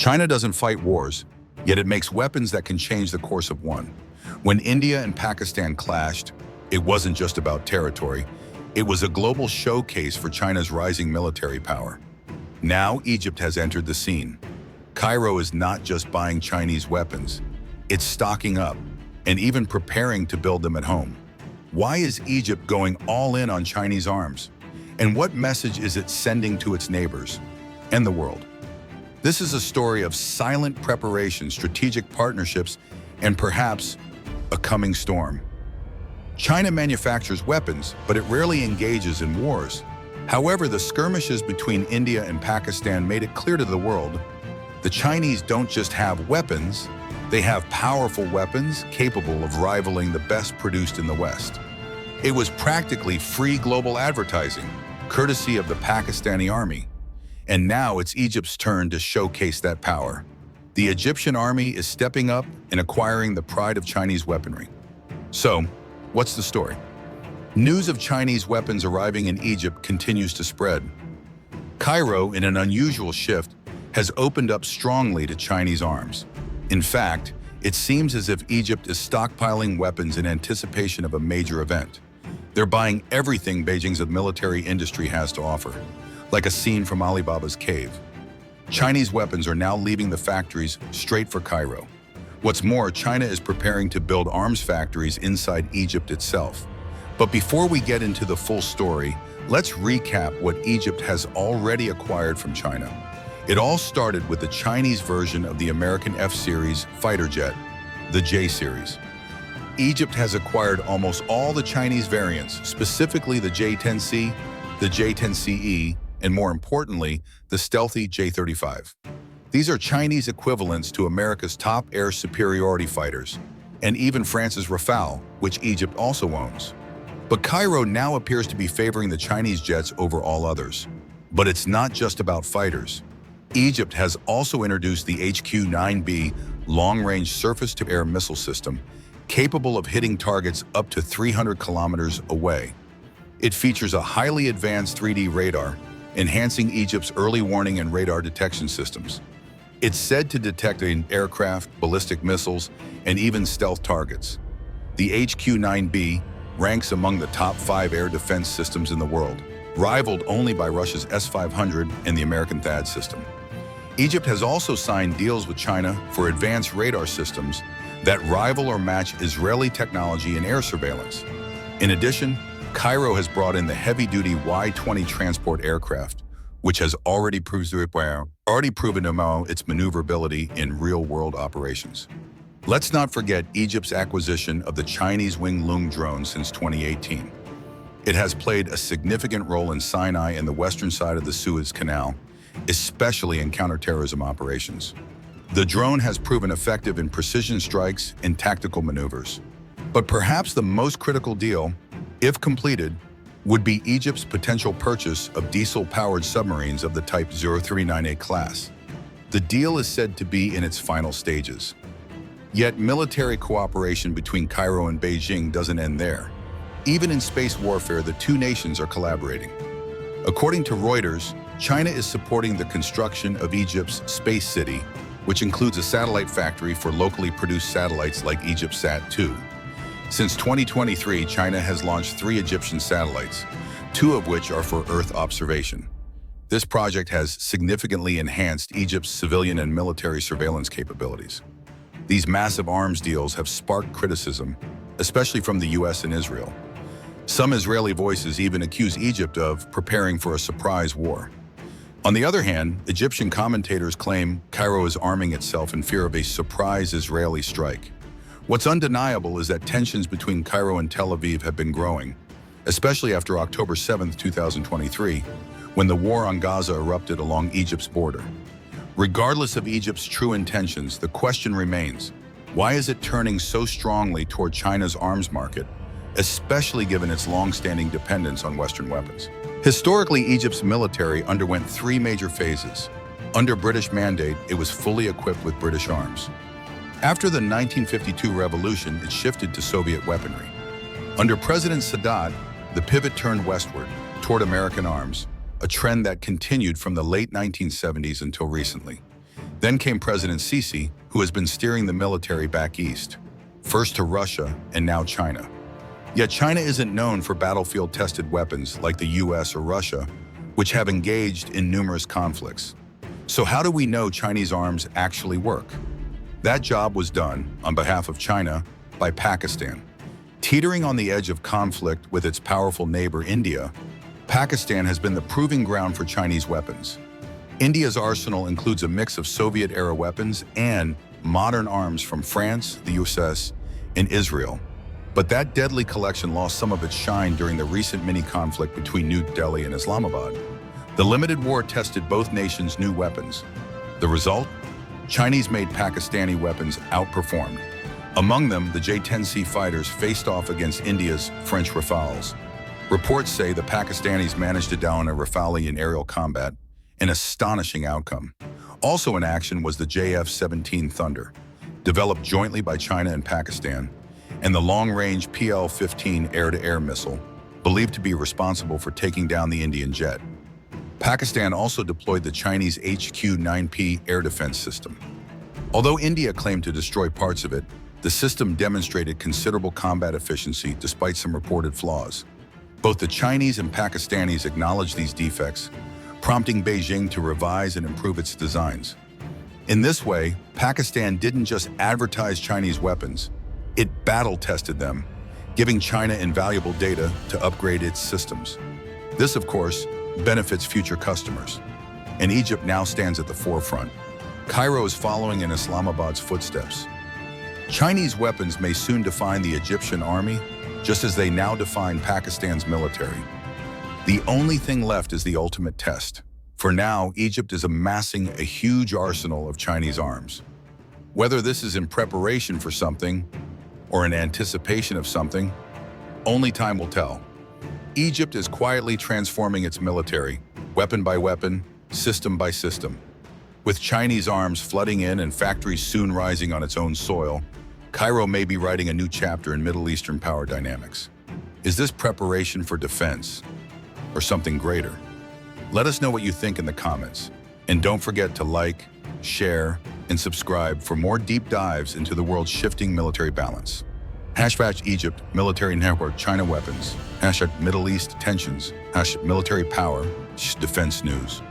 China doesn't fight wars, yet it makes weapons that can change the course of one. When India and Pakistan clashed, it wasn't just about territory. It was a global showcase for China's rising military power. Now Egypt has entered the scene. Cairo is not just buying Chinese weapons. It's stocking up and even preparing to build them at home. Why is Egypt going all in on Chinese arms? And what message is it sending to its neighbors and the world? This is a story of silent preparation, strategic partnerships, and perhaps a coming storm. China manufactures weapons, but it rarely engages in wars. However, the skirmishes between India and Pakistan made it clear to the world the Chinese don't just have weapons, they have powerful weapons capable of rivaling the best produced in the West. It was practically free global advertising, courtesy of the Pakistani army. And now it's Egypt's turn to showcase that power. The Egyptian army is stepping up and acquiring the pride of Chinese weaponry. So, what's the story? News of Chinese weapons arriving in Egypt continues to spread. Cairo, in an unusual shift, has opened up strongly to Chinese arms. In fact, it seems as if Egypt is stockpiling weapons in anticipation of a major event. They're buying everything Beijing's military industry has to offer, like a scene from Alibaba's cave. Chinese weapons are now leaving the factories straight for Cairo. What's more, China is preparing to build arms factories inside Egypt itself. But before we get into the full story, let's recap what Egypt has already acquired from China. It all started with the Chinese version of the American F-Series fighter jet, the J-Series. Egypt has acquired almost all the Chinese variants, specifically the J-10C, the J-10CE, and more importantly, the stealthy J-35. These are Chinese equivalents to America's top air superiority fighters, and even France's Rafale, which Egypt also owns. But Cairo now appears to be favoring the Chinese jets over all others. But it's not just about fighters. Egypt has also introduced the HQ-9B long-range surface-to-air missile system, capable of hitting targets up to 300 kilometers away. It features a highly advanced 3D radar, enhancing Egypt's early warning and radar detection systems. It's said to detect an aircraft, ballistic missiles, and even stealth targets. The HQ-9B ranks among the top 5 air defense systems in the world, rivaled only by Russia's S-500 and the American THAAD system. Egypt has also signed deals with China for advanced radar systems that rival or match Israeli technology in air surveillance. In addition, Cairo has brought in the heavy-duty Y-20 transport aircraft, which has already proven its maneuverability in real-world operations. Let's not forget Egypt's acquisition of the Chinese Wing-Lung drone since 2018. It has played a significant role in Sinai and the western side of the Suez Canal, especially in counterterrorism operations. The drone has proven effective in precision strikes and tactical maneuvers. But perhaps the most critical deal, if completed, would be Egypt's potential purchase of diesel-powered submarines of the Type 039A class. The deal is said to be in its final stages. Yet military cooperation between Cairo and Beijing doesn't end there. Even in space warfare, the two nations are collaborating. According to Reuters, China is supporting the construction of Egypt's Space City, which includes a satellite factory for locally produced satellites like EgyptSat-2. Since 2023, China has launched 3 Egyptian satellites, 2 of which are for Earth observation. This project has significantly enhanced Egypt's civilian and military surveillance capabilities. These massive arms deals have sparked criticism, especially from the US and Israel. Some Israeli voices even accuse Egypt of preparing for a surprise war. On the other hand, Egyptian commentators claim Cairo is arming itself in fear of a surprise Israeli strike. What's undeniable is that tensions between Cairo and Tel Aviv have been growing, especially after October 7, 2023, when the war on Gaza erupted along Egypt's border. Regardless of Egypt's true intentions, the question remains, why is it turning so strongly toward China's arms market, especially given its long-standing dependence on Western weapons? Historically, Egypt's military underwent 3 major phases. Under British mandate, it was fully equipped with British arms. After the 1952 revolution, it shifted to Soviet weaponry. Under President Sadat, the pivot turned westward, toward American arms, a trend that continued from the late 1970s until recently. Then came President Sisi, who has been steering the military back east, first to Russia and now China. Yet China isn't known for battlefield-tested weapons like the US or Russia, which have engaged in numerous conflicts. So how do we know Chinese arms actually work? That job was done, on behalf of China, by Pakistan. Teetering on the edge of conflict with its powerful neighbor India, Pakistan has been the proving ground for Chinese weapons. India's arsenal includes a mix of Soviet-era weapons and modern arms from France, the US, and Israel. But that deadly collection lost some of its shine during the recent mini-conflict between New Delhi and Islamabad. The limited war tested both nations' new weapons. The result? Chinese-made Pakistani weapons outperformed. Among them, the J-10C fighters faced off against India's French Rafales. Reports say the Pakistanis managed to down a Rafale in aerial combat, an astonishing outcome. Also in action was the JF-17 Thunder, developed jointly by China and Pakistan, and the long-range PL-15 air-to-air missile, believed to be responsible for taking down the Indian jet. Pakistan also deployed the Chinese HQ-9P air defense system. Although India claimed to destroy parts of it, the system demonstrated considerable combat efficiency despite some reported flaws. Both the Chinese and Pakistanis acknowledged these defects, prompting Beijing to revise and improve its designs. In this way, Pakistan didn't just advertise Chinese weapons, it battle-tested them, giving China invaluable data to upgrade its systems. This, of course, benefits future customers, and Egypt now stands at the forefront. Cairo is following in Islamabad's footsteps. Chinese weapons may soon define the Egyptian army, just as they now define Pakistan's military. The only thing left is the ultimate test. For now, Egypt is amassing a huge arsenal of Chinese arms. Whether this is in preparation for something or in anticipation of something, only time will tell. Egypt is quietly transforming its military, weapon by weapon, system by system. With Chinese arms flooding in and factories soon rising on its own soil, Cairo may be writing a new chapter in Middle Eastern power dynamics. Is this preparation for defense or something greater? Let us know what you think in the comments. And don't forget to like, share, and subscribe for more deep dives into the world's shifting military balance. # Egypt, military network, China weapons. # Middle East tensions. # military power, defense news.